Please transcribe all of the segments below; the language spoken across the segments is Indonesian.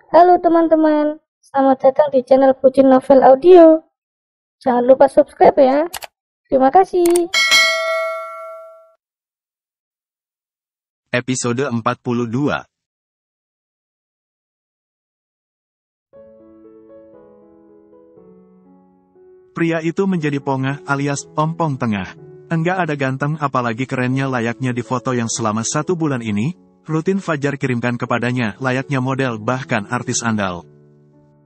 Halo teman-teman, selamat datang di channel Pucin Novel Audio. Jangan lupa subscribe ya. Terima kasih. Episode 42. Pria itu menjadi pongah alias ompong tengah. Enggak ada ganteng apalagi kerennya layaknya di foto yang selama 1 bulan ini, rutin Fajar kirimkan kepadanya layaknya model bahkan artis andal.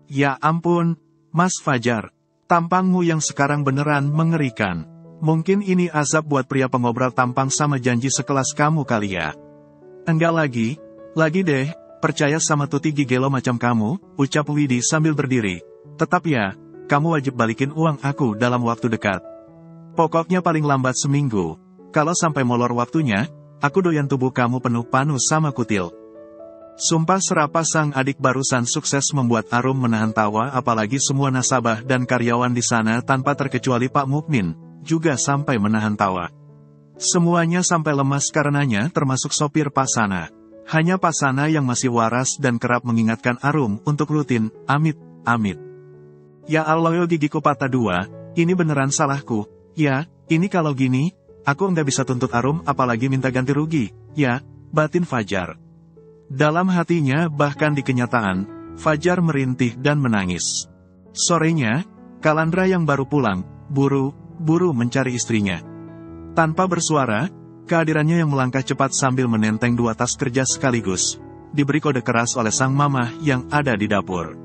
Ya ampun, Mas Fajar, tampangmu yang sekarang beneran mengerikan. Mungkin ini azab buat pria pengobrol tampang sama janji sekelas kamu kali ya. Enggak lagi deh, percaya sama tuti gigelo macam kamu, ucap Widi sambil berdiri. Tetap ya, kamu wajib balikin uang aku dalam waktu dekat. Pokoknya paling lambat seminggu. Kalau sampai molor waktunya, aku doyan tubuh kamu penuh panus sama kutil. Sumpah serapah sang adik barusan sukses membuat Arum menahan tawa, apalagi semua nasabah dan karyawan di sana tanpa terkecuali Pak Mukmin, juga sampai menahan tawa. Semuanya sampai lemas karenanya termasuk sopir Pasana. Hanya Pasana yang masih waras dan kerap mengingatkan Arum untuk rutin, amit. Ya Allah yo gigiku patah 2, ini beneran salahku. Ya, ini kalau gini, aku nggak bisa tuntut Arum apalagi minta ganti rugi, ya, batin Fajar. Dalam hatinya bahkan di kenyataan, Fajar merintih dan menangis. Sorenya, Kalandra yang baru pulang, buru mencari istrinya. Tanpa bersuara, kehadirannya yang melangkah cepat sambil menenteng 2 tas kerja sekaligus, diberi kode keras oleh sang mamah yang ada di dapur.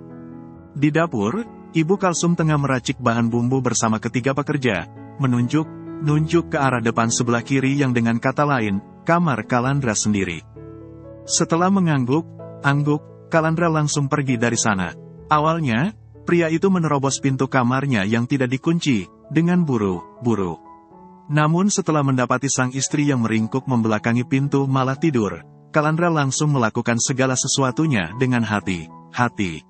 Di dapur, Ibu Kalsum tengah meracik bahan bumbu bersama ketiga pekerja, menunjuk ke arah depan sebelah kiri yang dengan kata lain, kamar Kalandra sendiri. Setelah mengangguk, Kalandra langsung pergi dari sana. Awalnya, pria itu menerobos pintu kamarnya yang tidak dikunci, dengan buru-buru. Namun setelah mendapati sang istri yang meringkuk membelakangi pintu malah tidur, Kalandra langsung melakukan segala sesuatunya dengan hati-hati.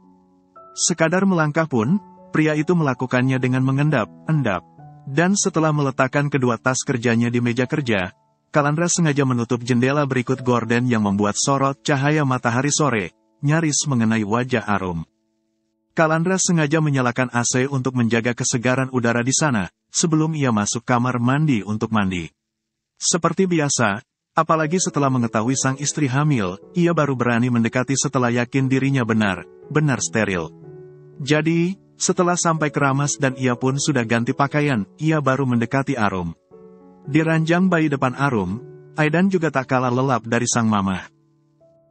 Sekadar melangkah pun, pria itu melakukannya dengan mengendap-endap. Dan setelah meletakkan kedua tas kerjanya di meja kerja, Kalandra sengaja menutup jendela berikut gorden yang membuat sorot cahaya matahari sore, nyaris mengenai wajah Arum. Kalandra sengaja menyalakan AC untuk menjaga kesegaran udara di sana, sebelum ia masuk kamar mandi untuk mandi. Seperti biasa, apalagi setelah mengetahui sang istri hamil, ia baru berani mendekati setelah yakin dirinya benar steril. Jadi, setelah sampai keramas dan ia pun sudah ganti pakaian, ia baru mendekati Arum. Di ranjang bayi depan Arum, Aidan juga tak kalah lelap dari sang mamah.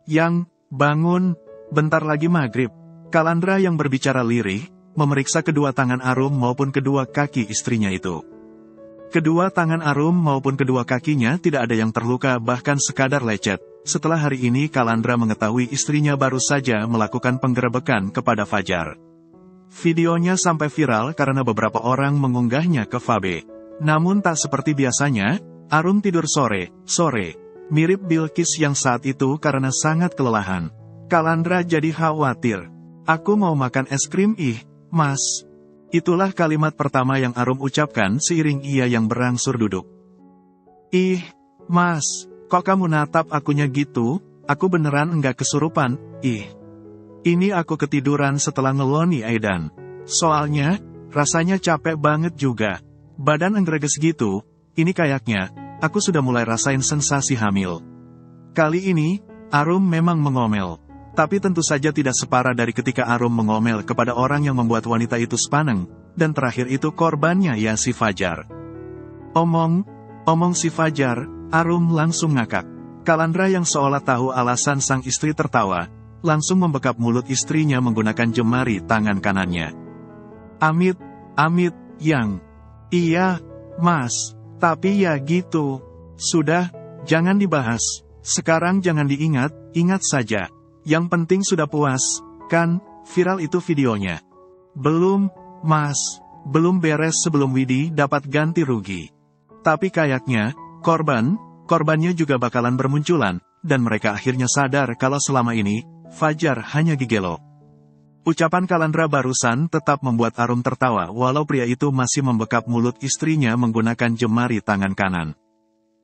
Yang, bangun, bentar lagi maghrib. Kalandra yang berbicara lirih, memeriksa kedua tangan Arum maupun kedua kaki istrinya itu. Kedua tangan Arum maupun kedua kakinya tidak ada yang terluka bahkan sekadar lecet. Setelah hari ini Kalandra mengetahui istrinya baru saja melakukan penggerebekan kepada Fajar. Videonya sampai viral karena beberapa orang mengunggahnya ke Fabe. Namun tak seperti biasanya, Arum tidur sore, mirip Bilqis yang saat itu karena sangat kelelahan. Kalandra jadi khawatir. Aku mau makan es krim Mas. Itulah kalimat pertama yang Arum ucapkan seiring ia yang berangsur duduk. Mas, kok kamu natap akunya gitu? Aku beneran enggak kesurupan, Ini aku ketiduran setelah ngeloni Aidan. Soalnya, rasanya capek banget juga. Badan enggereges gitu, ini kayaknya, aku sudah mulai rasain sensasi hamil. Kali ini, Arum memang mengomel. Tapi tentu saja tidak separah dari ketika Arum mengomel kepada orang yang membuat wanita itu sepaneng, dan terakhir itu korbannya ya si Fajar. Omong si Fajar, Arum langsung ngakak. Kalandra yang seolah tahu alasan sang istri tertawa, langsung membekap mulut istrinya menggunakan jemari tangan kanannya. Amit, yang. Iya, Mas, tapi ya gitu. Sudah, jangan dibahas. Sekarang jangan ingat saja. Yang penting sudah puas, kan, viral itu videonya. Belum, Mas, belum beres sebelum Widi dapat ganti rugi. Tapi kayaknya, korbannya juga bakalan bermunculan, dan mereka akhirnya sadar kalau selama ini, Fajar hanya gigelo. Ucapan Kalandra barusan tetap membuat Arum tertawa walau pria itu masih membekap mulut istrinya menggunakan jemari tangan kanan.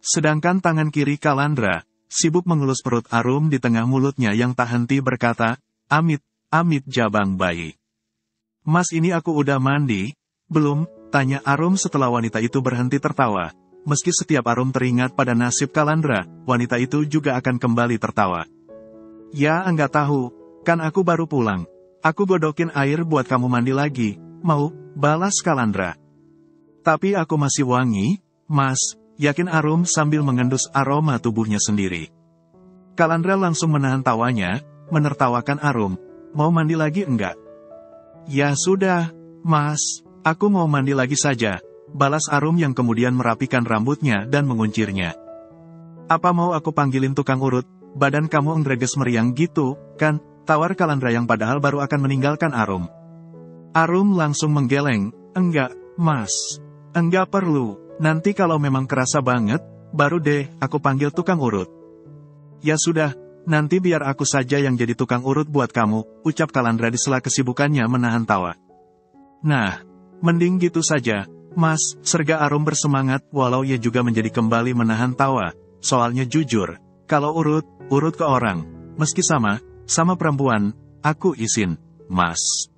Sedangkan tangan kiri Kalandra, sibuk mengelus perut Arum di tengah mulutnya yang tak henti berkata, amit, amit jabang bayi. Mas ini aku udah mandi, belum? Tanya Arum setelah wanita itu berhenti tertawa. Meski setiap Arum teringat pada nasib Kalandra, wanita itu juga akan kembali tertawa. Ya enggak tahu, kan aku baru pulang. Aku godokin air buat kamu mandi lagi, mau? Balas Kalandra. Tapi aku masih wangi, Mas, yakin Arum sambil mengendus aroma tubuhnya sendiri. Kalandra langsung menahan tawanya, menertawakan Arum. Mau mandi lagi enggak? Ya sudah, Mas. Aku mau mandi lagi saja, balas Arum yang kemudian merapikan rambutnya dan menguncirnya. Apa mau aku panggilin tukang urut? Badan kamu engreges meriang gitu, kan? Tawar Kalandra yang padahal baru akan meninggalkan Arum. Arum langsung menggeleng, enggak, Mas. Enggak perlu, nanti kalau memang kerasa banget, baru deh aku panggil tukang urut. Ya sudah, nanti biar aku saja yang jadi tukang urut buat kamu, ucap Kalandra di sela kesibukannya menahan tawa. Nah, mending gitu saja, Mas, serga Arum bersemangat walau ia juga menjadi kembali menahan tawa. Soalnya jujur, kalau urut ke orang, meski sama perempuan, aku izin, Mas.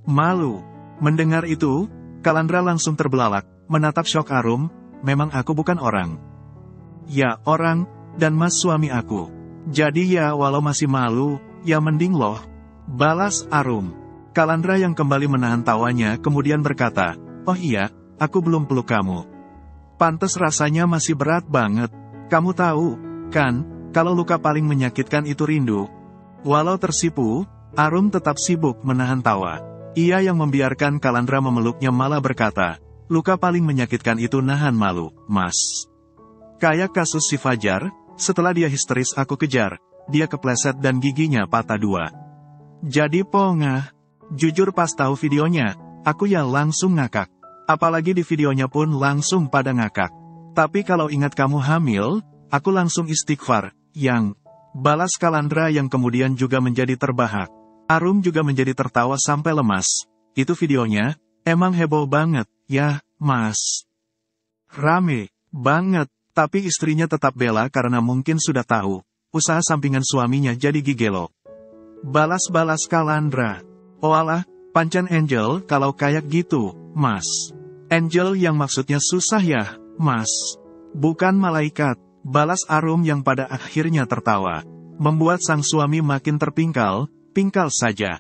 Malu. Mendengar itu, Kalandra langsung terbelalak, menatap syok Arum, memang aku bukan orang. Ya, orang, dan Mas suami aku. Jadi ya walau masih malu, ya mending loh. Balas Arum. Kalandra yang kembali menahan tawanya kemudian berkata, oh iya, aku belum peluk kamu. Pantes rasanya masih berat banget. Kamu tahu, kan, kalau luka paling menyakitkan itu rindu. Walau tersipu, Arum tetap sibuk menahan tawa. Ia yang membiarkan Kalandra memeluknya malah berkata, luka paling menyakitkan itu nahan malu, Mas. Kayak kasus si Fajar, setelah dia histeris aku kejar, dia kepleset dan giginya patah 2. Jadi pongah. Jujur pas tahu videonya, aku ya langsung ngakak. Apalagi di videonya pun langsung pada ngakak. Tapi kalau ingat kamu hamil, aku langsung istighfar, yang balas Kalandra yang kemudian juga menjadi terbahak. Arum juga menjadi tertawa sampai lemas. Itu videonya, emang heboh banget, ya, Mas. Rame banget, tapi istrinya tetap bela karena mungkin sudah tahu, usaha sampingan suaminya jadi gigelo. Balas-balas Kalandra. Oalah, pancan Angel kalau kayak gitu, Mas. Angel yang maksudnya susah ya, Mas. Bukan malaikat, balas Arum yang pada akhirnya tertawa. Membuat sang suami makin terpingkal, pingkal saja.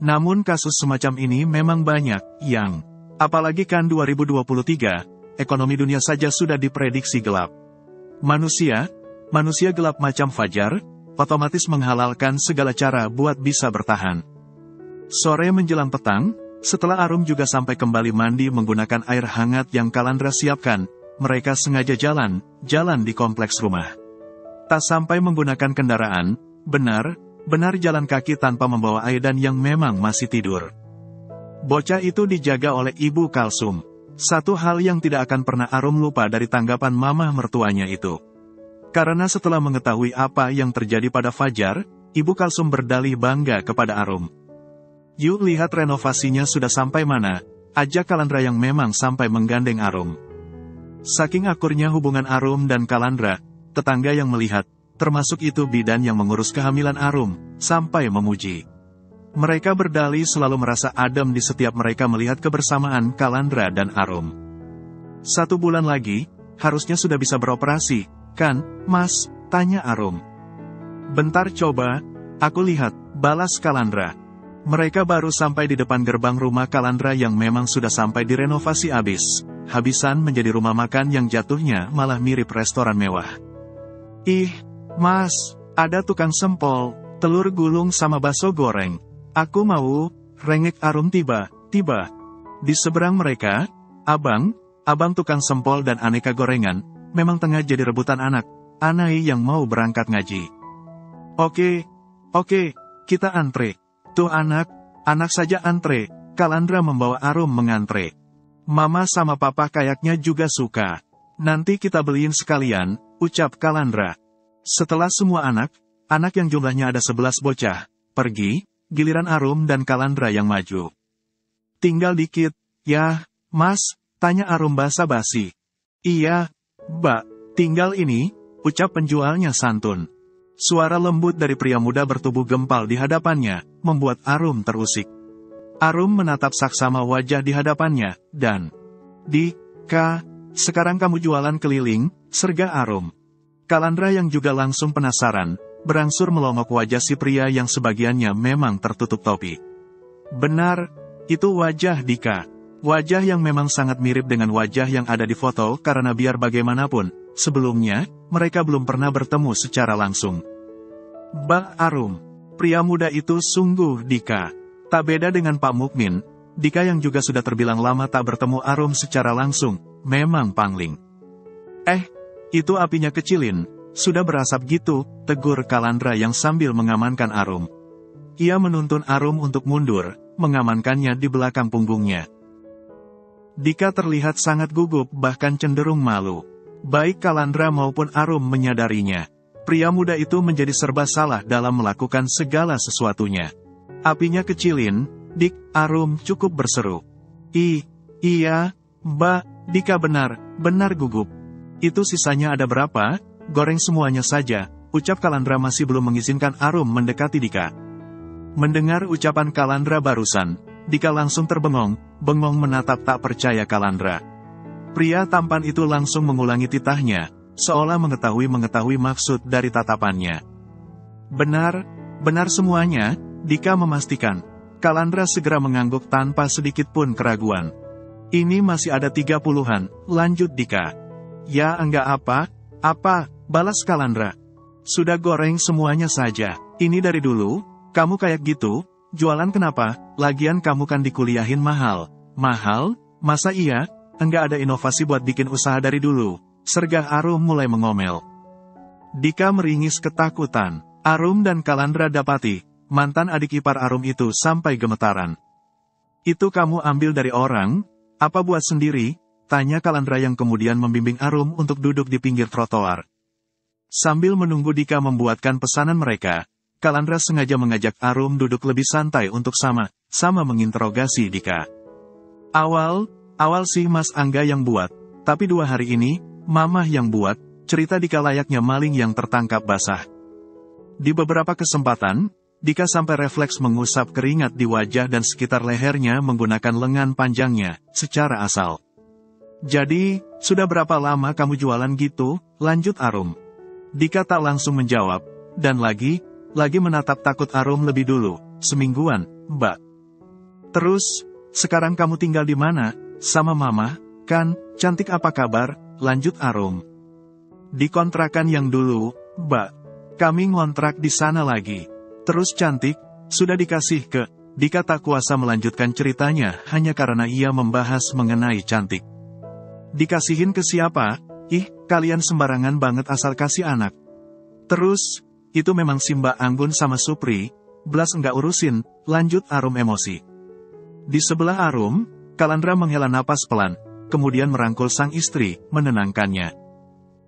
Namun kasus semacam ini memang banyak, yang apalagi kan 2023, ekonomi dunia saja sudah diprediksi gelap. Manusia gelap macam Fajar, otomatis menghalalkan segala cara buat bisa bertahan. Sore menjelang petang, setelah Arum juga sampai kembali mandi menggunakan air hangat yang Kalandra siapkan, mereka sengaja jalan di kompleks rumah. Tak sampai menggunakan kendaraan, benar jalan kaki tanpa membawa Aidan yang memang masih tidur. Bocah itu dijaga oleh Ibu Kalsum. Satu hal yang tidak akan pernah Arum lupa dari tanggapan mamah mertuanya itu. Karena setelah mengetahui apa yang terjadi pada Fajar, Ibu Kalsum berdalih bangga kepada Arum. Yuk lihat renovasinya sudah sampai mana, ajak Kalandra yang memang sampai menggandeng Arum. Saking akurnya hubungan Arum dan Kalandra, tetangga yang melihat, termasuk itu bidan yang mengurus kehamilan Arum, sampai memuji. Mereka berdalih selalu merasa adem di setiap mereka melihat kebersamaan Kalandra dan Arum. 1 bulan lagi, harusnya sudah bisa beroperasi, kan, Mas? Tanya Arum. Bentar coba, aku lihat, balas Kalandra. Mereka baru sampai di depan gerbang rumah Kalandra yang memang sudah sampai direnovasi habisan menjadi rumah makan yang jatuhnya malah mirip restoran mewah. Ih, Mas, ada tukang sempol, telur gulung sama bakso goreng. Aku mau, rengek Arum tiba-tiba. Di seberang mereka, abang tukang sempol dan aneka gorengan, memang tengah jadi rebutan anak Anai yang mau berangkat ngaji. Oke, kita antre. Tuh anak saja antre, Kalandra membawa Arum mengantre. Mama sama papa kayaknya juga suka. Nanti kita beliin sekalian, ucap Kalandra. Setelah semua anak yang jumlahnya ada 11 bocah, pergi, giliran Arum dan Kalandra yang maju. Tinggal dikit, ya, Mas, tanya Arum basa-basi. Iya, Mbak, tinggal ini, ucap penjualnya santun. Suara lembut dari pria muda bertubuh gempal di hadapannya, membuat Arum terusik. Arum menatap saksama wajah di hadapannya, dan, "Dika, sekarang kamu jualan keliling," serga Arum. Kalandra yang juga langsung penasaran, berangsur melongok wajah si pria yang sebagiannya memang tertutup topi. Benar, itu wajah Dika. Wajah yang memang sangat mirip dengan wajah yang ada di foto karena biar bagaimanapun, sebelumnya, mereka belum pernah bertemu secara langsung. "Bah Arum, pria muda itu sungguh Dika." Tak beda dengan Pak Mukmin, Dika yang juga sudah terbilang lama tak bertemu Arum secara langsung, memang pangling. Itu apinya kecilin, sudah berasap gitu, tegur Kalandra yang sambil mengamankan Arum. Ia menuntun Arum untuk mundur, mengamankannya di belakang punggungnya. Dika terlihat sangat gugup bahkan cenderung malu. Baik Kalandra maupun Arum menyadarinya. Pria muda itu menjadi serba salah dalam melakukan segala sesuatunya. Apinya kecilin, Dik, Arum cukup berseru. Iya, Mbak, Dika benar gugup. Itu sisanya ada berapa? Goreng semuanya saja, ucap Kalandra masih belum mengizinkan Arum mendekati Dika. Mendengar ucapan Kalandra barusan, Dika langsung bengong menatap tak percaya Kalandra. Pria tampan itu langsung mengulangi titahnya, seolah mengetahui maksud dari tatapannya. Benar semuanya, Dika memastikan. Kalandra segera mengangguk tanpa sedikit pun keraguan. Ini masih ada 30-an, lanjut Dika. Ya enggak apa, balas Kalandra. Sudah goreng semuanya saja. Ini dari dulu, kamu kayak gitu, jualan kenapa? Lagian kamu kan dikuliahin mahal. Mahal? Masa iya? Enggak ada inovasi buat bikin usaha dari dulu. Sergah Arum mulai mengomel. Dika meringis ketakutan. Arum dan Kalandra dapati, mantan adik ipar Arum itu sampai gemetaran. "Itu kamu ambil dari orang? Apa buat sendiri?" tanya Kalandra yang kemudian membimbing Arum untuk duduk di pinggir trotoar. Sambil menunggu Dika membuatkan pesanan mereka, Kalandra sengaja mengajak Arum duduk lebih santai untuk sama menginterogasi Dika. Awal sih Mas Angga yang buat, tapi 2 hari ini, Mamah yang buat, cerita Dika layaknya maling yang tertangkap basah. Di beberapa kesempatan, Dika sampai refleks mengusap keringat di wajah dan sekitar lehernya menggunakan lengan panjangnya, secara asal. "Jadi, sudah berapa lama kamu jualan gitu?" lanjut Arum. Dika tak langsung menjawab, dan lagi menatap takut Arum lebih dulu. "Semingguan, Mbak." "Terus, sekarang kamu tinggal di mana? Sama Mama, kan? Cantik apa kabar?" lanjut Arum. "Di kontrakan yang dulu, Mbak. Kami ngontrak di sana lagi. Terus Cantik, sudah dikasih ke..." Dika tak kuasa melanjutkan ceritanya hanya karena ia membahas mengenai Cantik. "Dikasihin ke siapa? Ih, kalian sembarangan banget asal kasih anak. Terus, itu memang si Mbak Anggun sama Supri, belas enggak urusin," lanjut Arum emosi. Di sebelah Arum, Kalandra menghela napas pelan, kemudian merangkul sang istri, menenangkannya.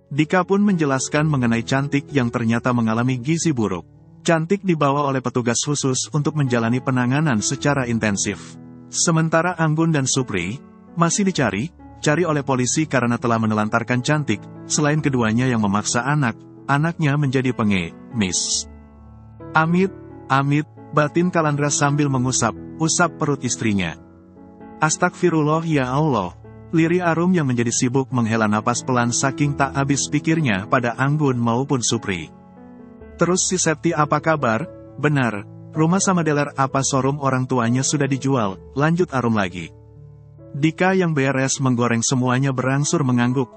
Dika pun menjelaskan mengenai Cantik yang ternyata mengalami gizi buruk. Cantik dibawa oleh petugas khusus untuk menjalani penanganan secara intensif. Sementara Anggun dan Supri masih dicari oleh polisi karena telah menelantarkan Cantik, selain keduanya yang memaksa anaknya menjadi pengemis. Amit, batin Kalandra sambil usap perut istrinya. "Astagfirullah ya Allah," lirih Arum yang menjadi sibuk menghela napas pelan saking tak habis pikirnya pada Anggun maupun Supri. "Terus si Septi apa kabar? Benar, rumah sama dealer apa showroom orang tuanya sudah dijual?" lanjut Arum lagi. Dika yang beres menggoreng semuanya berangsur mengangguk.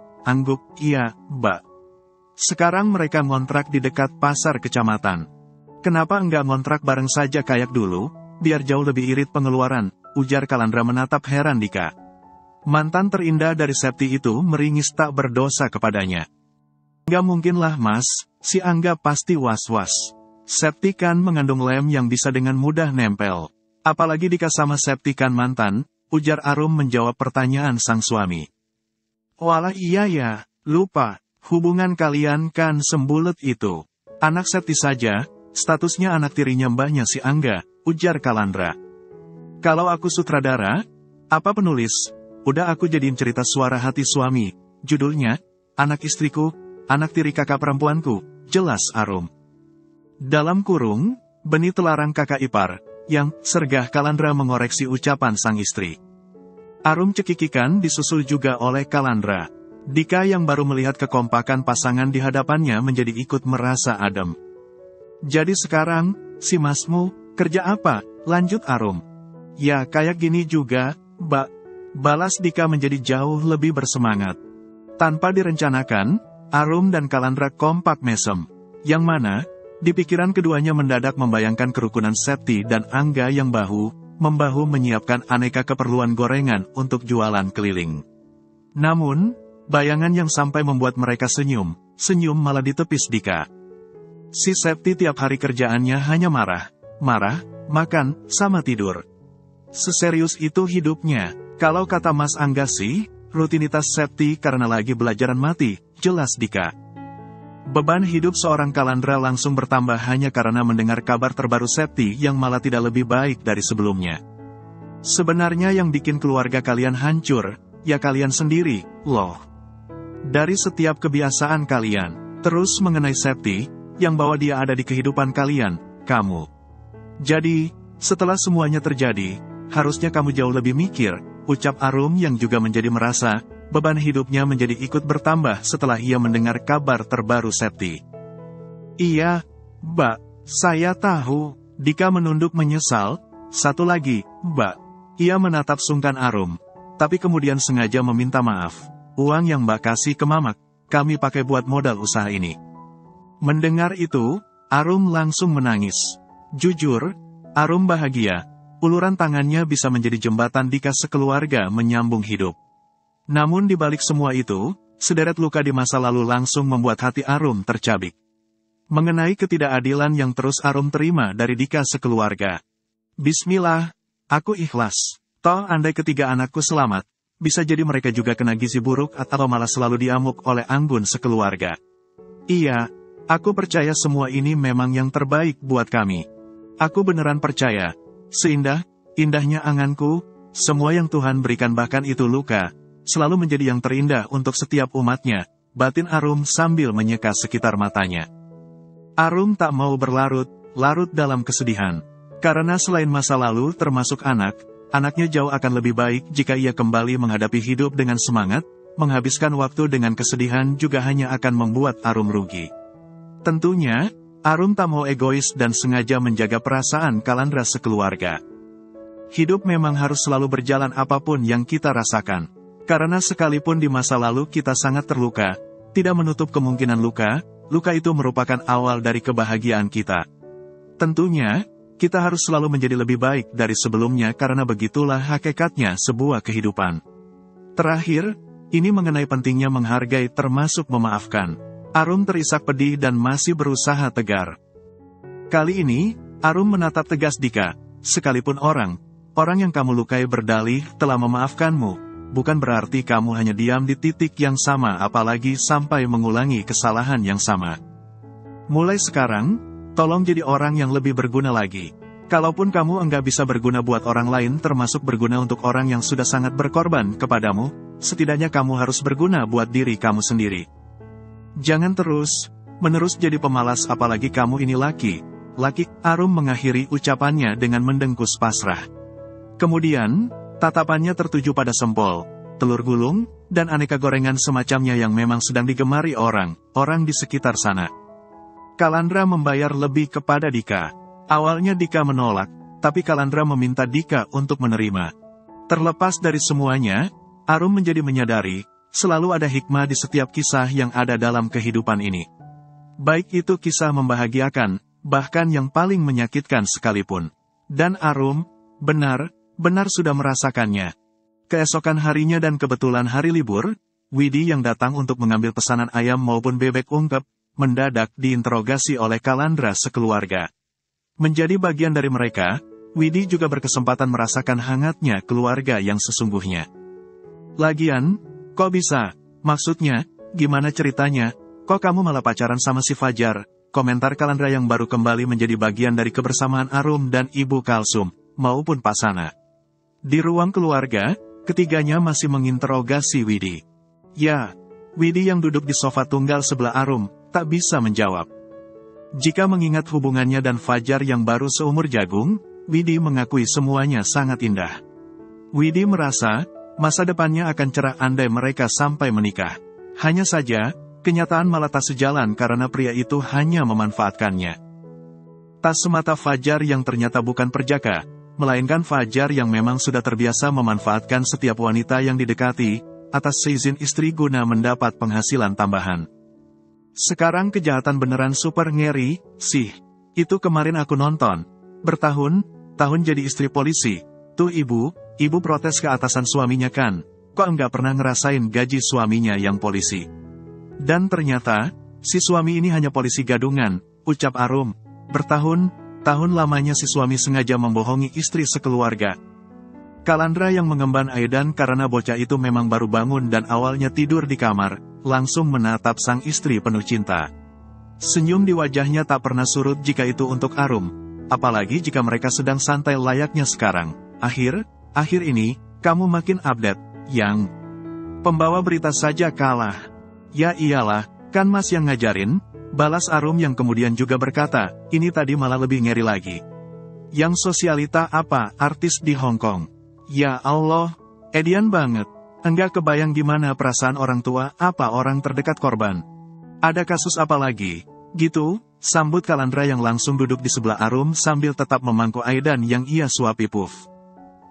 "Iya, Mbak. Sekarang mereka ngontrak di dekat pasar kecamatan. Kenapa enggak ngontrak bareng saja kayak dulu, biar jauh lebih irit pengeluaran," ujar Kalandra menatap heran Dika. Mantan terindah dari Septi itu meringis tak berdosa kepadanya. "Nggak mungkinlah Mas, si Angga pasti was-was. Septi kan mengandung lem yang bisa dengan mudah nempel. Apalagi Dika sama Septi kan mantan," ujar Arum menjawab pertanyaan sang suami. "Walah iya ya, lupa, hubungan kalian kan sembulet itu. Anak Septi saja, statusnya anak tirinya mbahnya si Angga," ujar Kalandra. "Kalau aku sutradara, apa penulis, udah aku jadiin cerita suara hati suami, judulnya, Anak Istriku, Anak Tiri Kakak Perempuanku," jelas Arum. Dalam kurung, Beni telarang kakak ipar, yang sergah Kalandra mengoreksi ucapan sang istri. Arum cekikikan disusul juga oleh Kalandra. Dika yang baru melihat kekompakan pasangan di hadapannya menjadi ikut merasa adem. Jadi sekarang, si masmu, kerja apa? Lanjut Arum. Ya kayak gini juga, Mbak. Balas Dika menjadi jauh lebih bersemangat. Tanpa direncanakan, Arum dan Kalandra kompak mesem. Yang mana, di pikiran keduanya mendadak membayangkan kerukunan Septi dan Angga yang bahu-membahu menyiapkan aneka keperluan gorengan untuk jualan keliling. Namun, bayangan yang sampai membuat mereka senyum malah ditepis Dika. Si Septi tiap hari kerjaannya hanya marah, makan, sama tidur. Seserius itu hidupnya. Kalau kata Mas Angga sih, rutinitas Septi karena lagi belajaran mati, jelas Dika. Beban hidup seorang Kalandra langsung bertambah hanya karena mendengar kabar terbaru Septi yang malah tidak lebih baik dari sebelumnya. Sebenarnya yang bikin keluarga kalian hancur, ya kalian sendiri, loh. Dari setiap kebiasaan kalian, terus mengenai Septi, yang bawa dia ada di kehidupan kalian, kamu. Jadi, setelah semuanya terjadi, harusnya kamu jauh lebih mikir, ucap Arum yang juga menjadi merasa, beban hidupnya menjadi ikut bertambah setelah ia mendengar kabar terbaru Septi. Iya, Mbak, saya tahu. Dika menunduk menyesal. Satu lagi, Mbak. Ia menatap sungkan Arum, tapi kemudian sengaja meminta maaf. Uang yang Mbak kasih ke Mamak, kami pakai buat modal usaha ini. Mendengar itu, Arum langsung menangis. Jujur, Arum bahagia. Uluran tangannya bisa menjadi jembatan Dika sekeluarga menyambung hidup. Namun di balik semua itu, sederet luka di masa lalu langsung membuat hati Arum tercabik. Mengenai ketidakadilan yang terus Arum terima dari Dika sekeluarga. Bismillah, aku ikhlas. Toh andai ketiga anakku selamat, bisa jadi mereka juga kena gizi buruk atau malah selalu diamuk oleh Anggun sekeluarga. Iya, aku percaya semua ini memang yang terbaik buat kami. Aku beneran percaya, indahnya anganku, semua yang Tuhan berikan bahkan itu luka, selalu menjadi yang terindah untuk setiap umatnya, batin Arum sambil menyeka sekitar matanya. Arum tak mau berlarut dalam kesedihan. Karena selain masa lalu termasuk anaknya jauh akan lebih baik jika ia kembali menghadapi hidup dengan semangat, menghabiskan waktu dengan kesedihan juga hanya akan membuat Arum rugi. Tentunya, Arum tak mau egois dan sengaja menjaga perasaan Kalandra sekeluarga. Hidup memang harus selalu berjalan apapun yang kita rasakan. Karena sekalipun di masa lalu kita sangat terluka, tidak menutup kemungkinan luka itu merupakan awal dari kebahagiaan kita. Tentunya, kita harus selalu menjadi lebih baik dari sebelumnya karena begitulah hakikatnya sebuah kehidupan. Terakhir, ini mengenai pentingnya menghargai termasuk memaafkan. Arum terisak pedih dan masih berusaha tegar. Kali ini, Arum menatap tegas Dika, sekalipun orang yang kamu lukai berdalih telah memaafkanmu, bukan berarti kamu hanya diam di titik yang sama apalagi sampai mengulangi kesalahan yang sama. Mulai sekarang, tolong jadi orang yang lebih berguna lagi. Kalaupun kamu enggak bisa berguna buat orang lain termasuk berguna untuk orang yang sudah sangat berkorban kepadamu, setidaknya kamu harus berguna buat diri kamu sendiri. Jangan terus-menerus jadi pemalas apalagi kamu ini laki. Arum mengakhiri ucapannya dengan mendengkus pasrah. Kemudian, tatapannya tertuju pada sempol, telur gulung, dan aneka gorengan semacamnya yang memang sedang digemari orang di sekitar sana. Kalandra membayar lebih kepada Dika. Awalnya Dika menolak, tapi Kalandra meminta Dika untuk menerima. Terlepas dari semuanya, Arum menjadi menyadari, selalu ada hikmah di setiap kisah yang ada dalam kehidupan ini. Baik itu kisah membahagiakan, bahkan yang paling menyakitkan sekalipun. Dan Arum, benar sudah merasakannya. Keesokan harinya dan kebetulan hari libur, Widi yang datang untuk mengambil pesanan ayam maupun bebek ungkep, mendadak diinterogasi oleh Kalandra sekeluarga. Menjadi bagian dari mereka, Widi juga berkesempatan merasakan hangatnya keluarga yang sesungguhnya. Lagian, kok bisa? Maksudnya, gimana ceritanya? Kok kamu malah pacaran sama si Fajar? Komentar Kalandra yang baru kembali menjadi bagian dari kebersamaan Arum dan Ibu Kalsum, maupun Pasana. Di ruang keluarga, ketiganya masih menginterogasi Widi. Ya, Widi yang duduk di sofa tunggal sebelah Arum, tak bisa menjawab. Jika mengingat hubungannya dan Fajar yang baru seumur jagung, Widi mengakui semuanya sangat indah. Widi merasa, masa depannya akan cerah andai mereka sampai menikah. Hanya saja, kenyataan malah tak sejalan karena pria itu hanya memanfaatkannya. Tak semata Fajar yang ternyata bukan perjaka, melainkan Fajar yang memang sudah terbiasa memanfaatkan setiap wanita yang didekati, atas seizin istri guna mendapat penghasilan tambahan. Sekarang kejahatan beneran super ngeri, sih. Itu kemarin aku nonton. Bertahun-tahun jadi istri polisi. Tuh ibu protes ke atasan suaminya kan. Kok enggak pernah ngerasain gaji suaminya yang polisi. Dan ternyata, si suami ini hanya polisi gadungan, ucap Arum. Bertahun-tahun lamanya si suami sengaja membohongi istri sekeluarga. Kalandra yang mengemban Aidan karena bocah itu memang baru bangun dan awalnya tidur di kamar, langsung menatap sang istri penuh cinta. Senyum di wajahnya tak pernah surut jika itu untuk Arum, apalagi jika mereka sedang santai layaknya sekarang. Akhir ini, kamu makin update, yang pembawa berita saja kalah. Ya iyalah, kan mas yang ngajarin, balas Arum yang kemudian juga berkata, ini tadi malah lebih ngeri lagi. Yang sosialita apa, artis di Hong Kong. Ya Allah, edian banget. Enggak kebayang gimana perasaan orang tua apa orang terdekat korban. Ada kasus apa lagi? Gitu, sambut Kalandra yang langsung duduk di sebelah Arum sambil tetap memangku Aidan yang ia suapi Puff.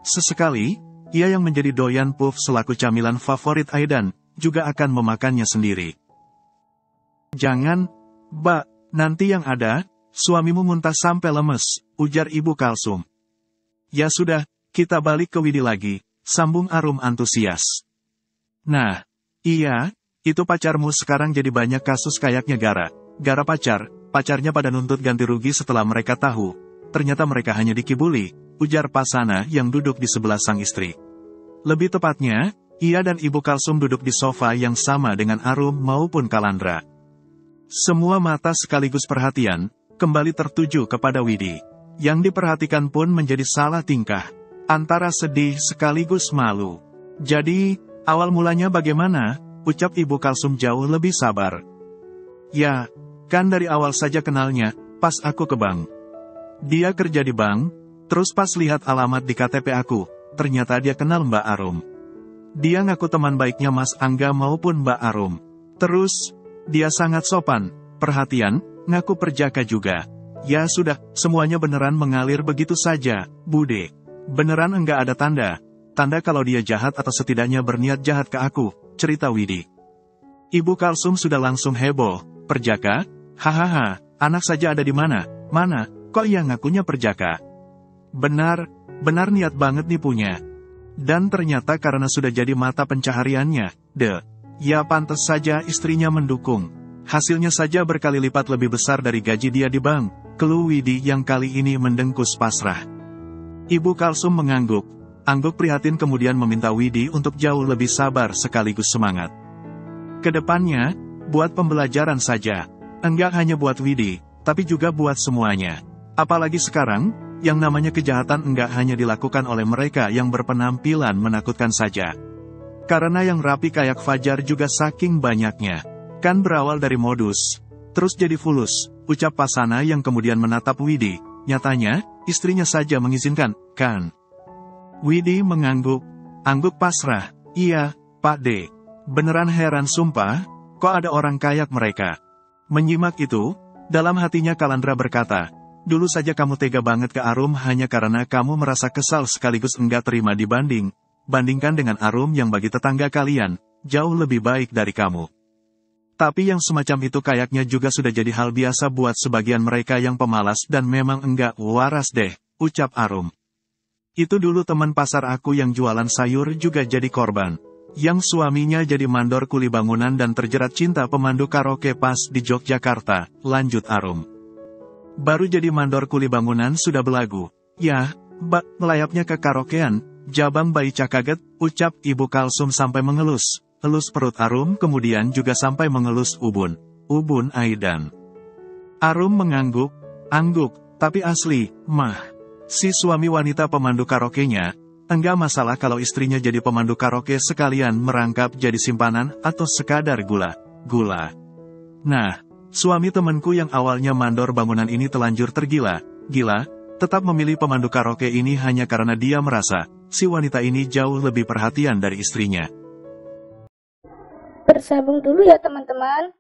Sesekali, ia yang menjadi doyan Puff selaku camilan favorit Aidan, juga akan memakannya sendiri. Jangan, Mbak, nanti yang ada, suamimu muntah sampai lemes, ujar Ibu Kalsum. Ya sudah, kita balik ke Widi lagi, sambung Arum antusias. Nah, iya, itu pacarmu sekarang jadi banyak kasus kayaknya gara pacarnya pada nuntut ganti rugi setelah mereka tahu, ternyata mereka hanya dikibuli, ujar Pasana yang duduk di sebelah sang istri. Lebih tepatnya, ia dan Ibu Kalsum duduk di sofa yang sama dengan Arum maupun Kalandra. Semua mata sekaligus perhatian, kembali tertuju kepada Widi. Yang diperhatikan pun menjadi salah tingkah. Antara sedih sekaligus malu. Jadi, awal mulanya bagaimana? Ucap Ibu Kalsum jauh lebih sabar. Ya, kan dari awal saja kenalnya, pas aku ke bank. Dia kerja di bank, terus pas lihat alamat di KTP aku, ternyata dia kenal Mbak Arum. Dia ngaku teman baiknya Mas Angga maupun Mbak Arum. Terus, dia sangat sopan, perhatian, ngaku perjaka juga. Ya sudah, semuanya beneran mengalir begitu saja, Bude. Beneran enggak ada tanda kalau dia jahat atau setidaknya berniat jahat ke aku, cerita Widi. Ibu Kalsum sudah langsung heboh, perjaka? Hahaha, anak saja ada di mana? Mana, kok ia ngakunya perjaka? Benar niat banget nih punya. Dan ternyata karena sudah jadi mata pencahariannya, ya pantas saja istrinya mendukung. Hasilnya saja berkali lipat lebih besar dari gaji dia di bank, keluh Widi yang kali ini mendengkus pasrah. Ibu Kalsum mengangguk prihatin kemudian meminta Widi untuk jauh lebih sabar sekaligus semangat. Kedepannya, buat pembelajaran saja. Enggak hanya buat Widi, tapi juga buat semuanya. Apalagi sekarang, yang namanya kejahatan enggak hanya dilakukan oleh mereka yang berpenampilan menakutkan saja. Karena yang rapi kayak Fajar juga saking banyaknya. Kan berawal dari modus, terus jadi fulus, ucap Pasana yang kemudian menatap Widi. Nyatanya, istrinya saja mengizinkan, kan? Widi mengangguk pasrah. Iya, Pak D. Beneran heran sumpah, kok ada orang kayak mereka. Menyimak itu, dalam hatinya Kalandra berkata, dulu saja kamu tega banget ke Arum hanya karena kamu merasa kesal sekaligus enggak terima bandingkan dengan Arum yang bagi tetangga kalian, jauh lebih baik dari kamu. Tapi yang semacam itu kayaknya juga sudah jadi hal biasa buat sebagian mereka yang pemalas dan memang enggak waras deh, ucap Arum. Itu dulu teman pasar aku yang jualan sayur juga jadi korban. Yang suaminya jadi mandor kuli bangunan dan terjerat cinta pemandu karaoke pas di Yogyakarta, lanjut Arum. Baru jadi mandor kuli bangunan sudah belagu. Ya, melayapnya ke karaokean, jabang bayi cakaget, ucap Ibu Kalsum sampai mengelus. Elus perut Arum kemudian juga sampai mengelus ubun Aidan. Arum mengangguk, tapi asli, si suami wanita pemandu karaoke-nya, enggak masalah kalau istrinya jadi pemandu karaoke sekalian merangkap jadi simpanan atau sekadar gula. Nah, Suami temanku yang awalnya mandor bangunan ini telanjur tergila-gila, tetap memilih pemandu karaoke ini hanya karena dia merasa, si wanita ini jauh lebih perhatian dari istrinya. Bersambung dulu ya teman-teman.